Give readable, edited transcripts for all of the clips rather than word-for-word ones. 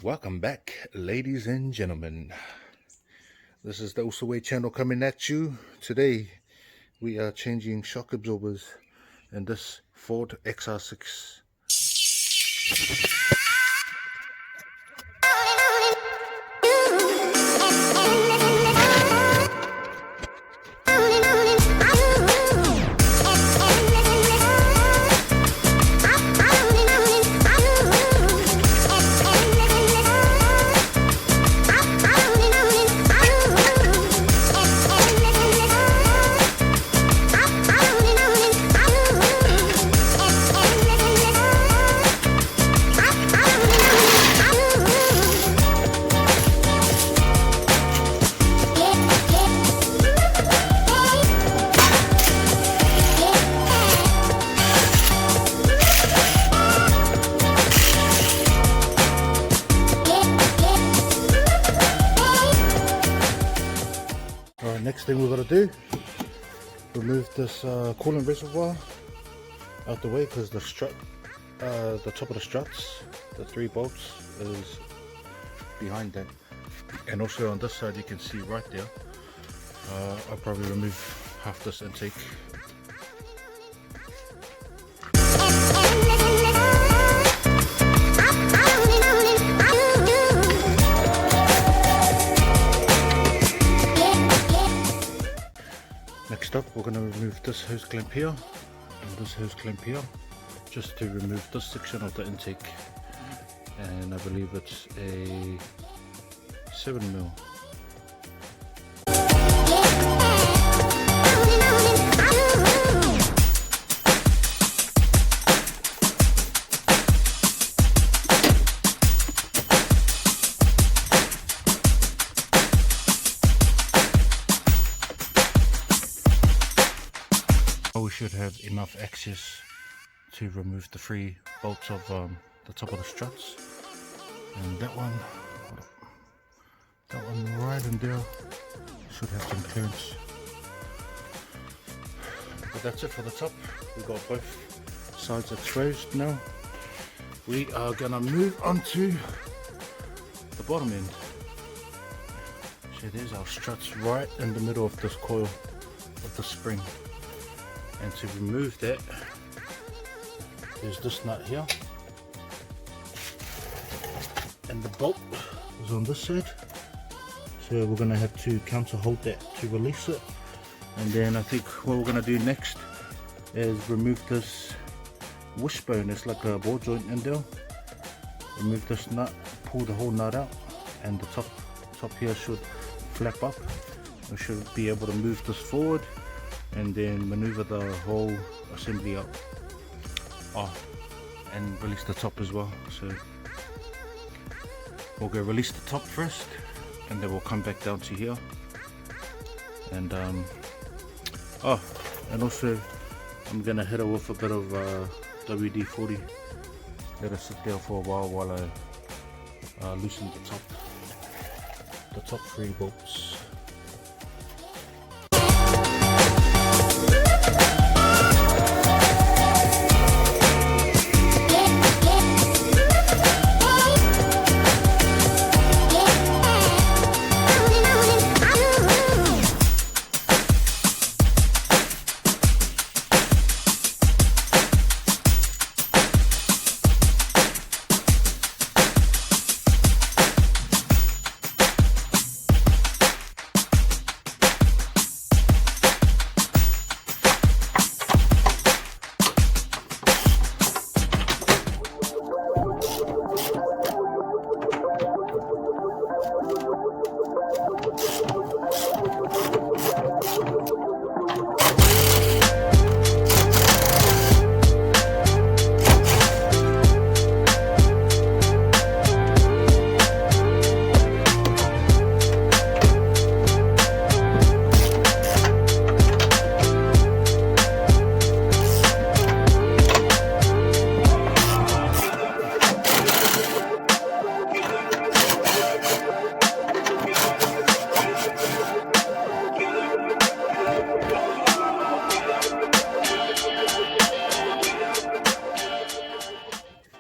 Welcome back, ladies and gentlemen. This is the Usaway channel coming at you. Today, we are changing shock absorbers in this Ford XR6. Alright, next thing we're going to do, remove this coolant reservoir out the way because the strut, the top of the struts, the 3 bolts is behind that. And also on this side you can see right there, I'll probably remove half this intake. Next up, we're going to remove this hose clamp here and this hose clamp here, just to remove this section of the intake. And I believe it's a 7mm. We should have enough access to remove the 3 bolts of the top of the struts, and that one right in there should have some clearance. But that's it for the top. We got both sides exposed now. We are gonna move on to the bottom end. So there's our struts right in the middle of this coil of the spring. And to remove that, there's this nut here, and the bolt is on this side, so we're going to have to counter hold that to release it. And then I think what we're going to do next is remove this wishbone. It's like a ball joint in there. Remove this nut, pull the whole nut out, and the top here should flap up. We should be able to move this forward and then maneuver the whole assembly up and release the top as well. So we'll go release the top first, and then we'll come back down to here. And and also I'm gonna hit it with a bit of WD-40. Let it sit there for a while I loosen the top 3 bolts.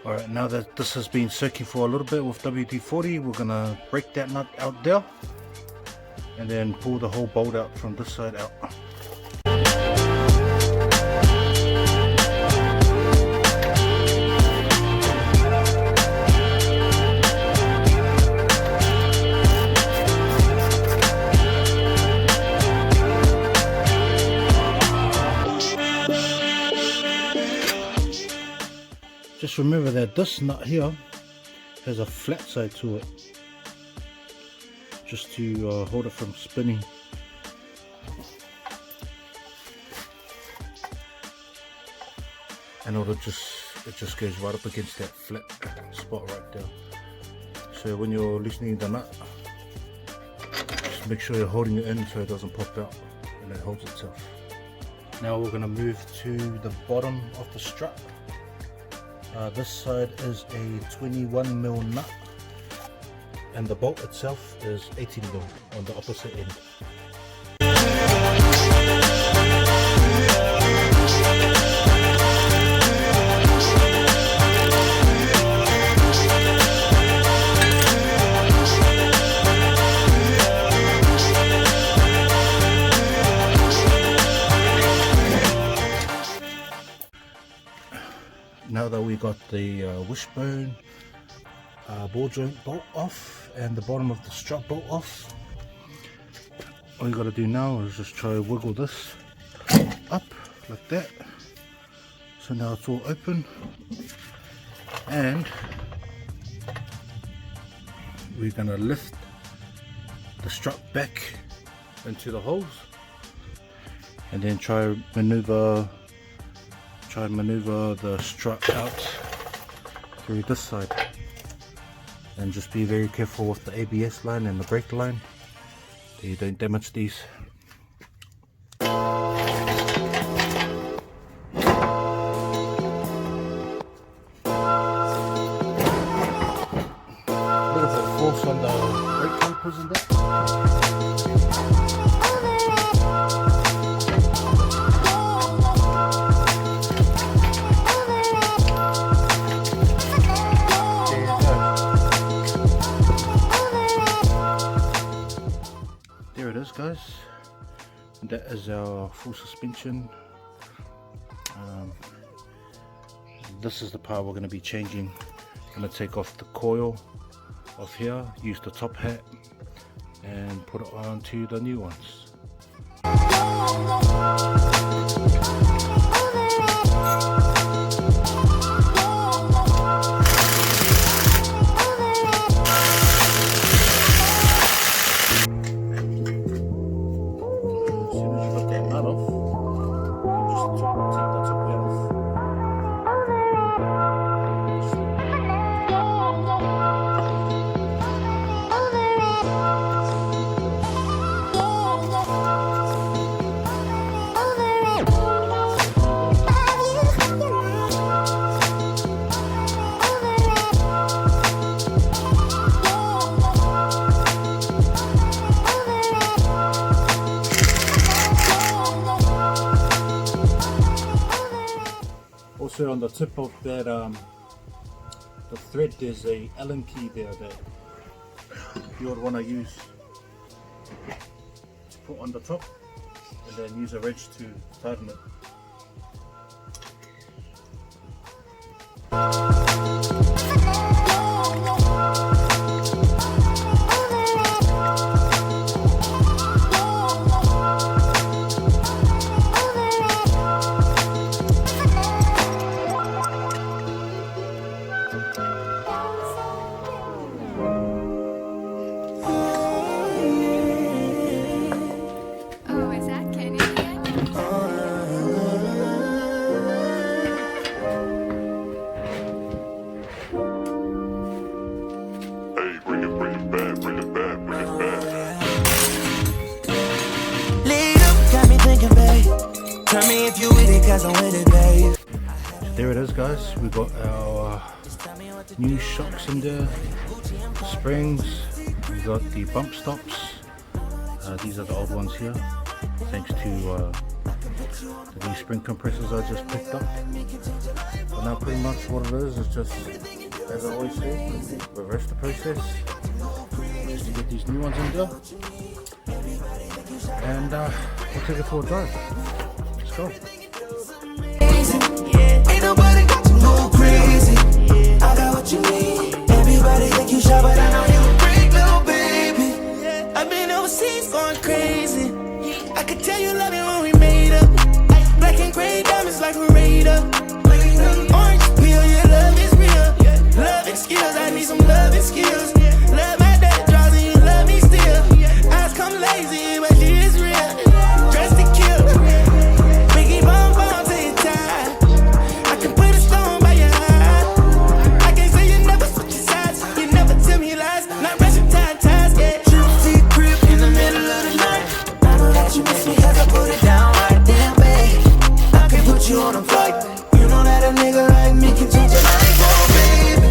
Alright, now that this has been soaking for a little bit with WD-40, we're gonna break that nut out there and then pull the whole bolt out from this side out. Just remember that this nut here has a flat side to it, just to hold it from spinning. And it just goes right up against that flat spot right there. So when you're loosening the nut, just make sure you're holding it in so it doesn't pop out and it holds itself. Now we're going to move to the bottom of the strap. This side is a 21mm nut and the bolt itself is 18mm on the opposite end. Now that we got the wishbone ball joint bolt off and the bottom of the strap bolt off, all you got to do now is just try to wiggle this up like that. So now it's all open, and we're going to lift the strap back into the holes and then try and maneuver the strap out through this side, and just be very careful with the ABS line and the brake line that you don't damage these. A little bit of force on the brake calipers and that. There it is, guys, and that is our full suspension. This is the part we're going to be changing. I'm going to take off the coil off here, use the top hat and put it onto the new ones. Also on the tip of that the thread, there's a Allen key there that you would want to use to put on the top, and then use a wrench to tighten it. There it is, guys. We got our new shocks in there, springs, we got the bump stops. These are the old ones here, thanks to these spring compressors I just picked up. But now pretty much what it is just, as I always say, reverse the process just to get these new ones in there. And we'll take it for a drive. Let's go. Ain't nobody got to go crazy. I got what you need. Everybody think you shy, but I know you a freak, little baby. I've been overseas going crazy. I could tell you love it when we made up. Black and gray diamonds like a radar. Orange peel, your love is real. Love and skills, I need some love and skills. Love my dad draws and you love me still. Eyes come lazy, but she is real. Dressed to kill. Biggie bomb bomb till you tired. I can put a stone by your eye. I can't say you never switch your sides. You never tell me lies. Not rushing time ties, yeah. Juicy crib in the middle of the night. I know that you miss me cause I put it down right there, babe. I can put you on a flight. You know that a nigga like me can change your life, oh baby.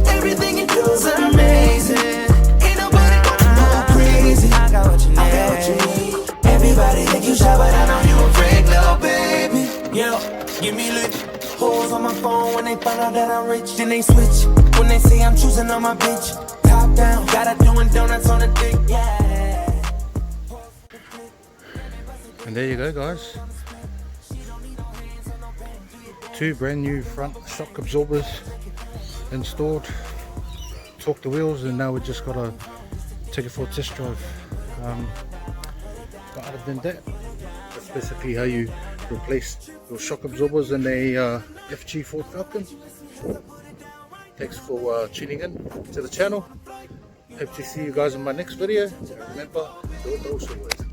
Everything you do is amazing. Ain't nobody gonna go crazy. I got what you need. Everybody think you shy, but I know you a freak, little baby. Yeah, give me lit. Hoes on my phone when they find out that I'm rich. Then they switch when they say I'm choosing on my bitch. Top down, got her doing donuts on the dick, yeah. And there you go, guys. 2 brand new front shock absorbers installed. Torque the wheels, and now we just gotta take it for a test drive. But other than that, that's basically how you replace your shock absorbers in a FG Ford Falcon. Thanks for tuning in to the channel. Hope to see you guys in my next video. Remember, do it also works.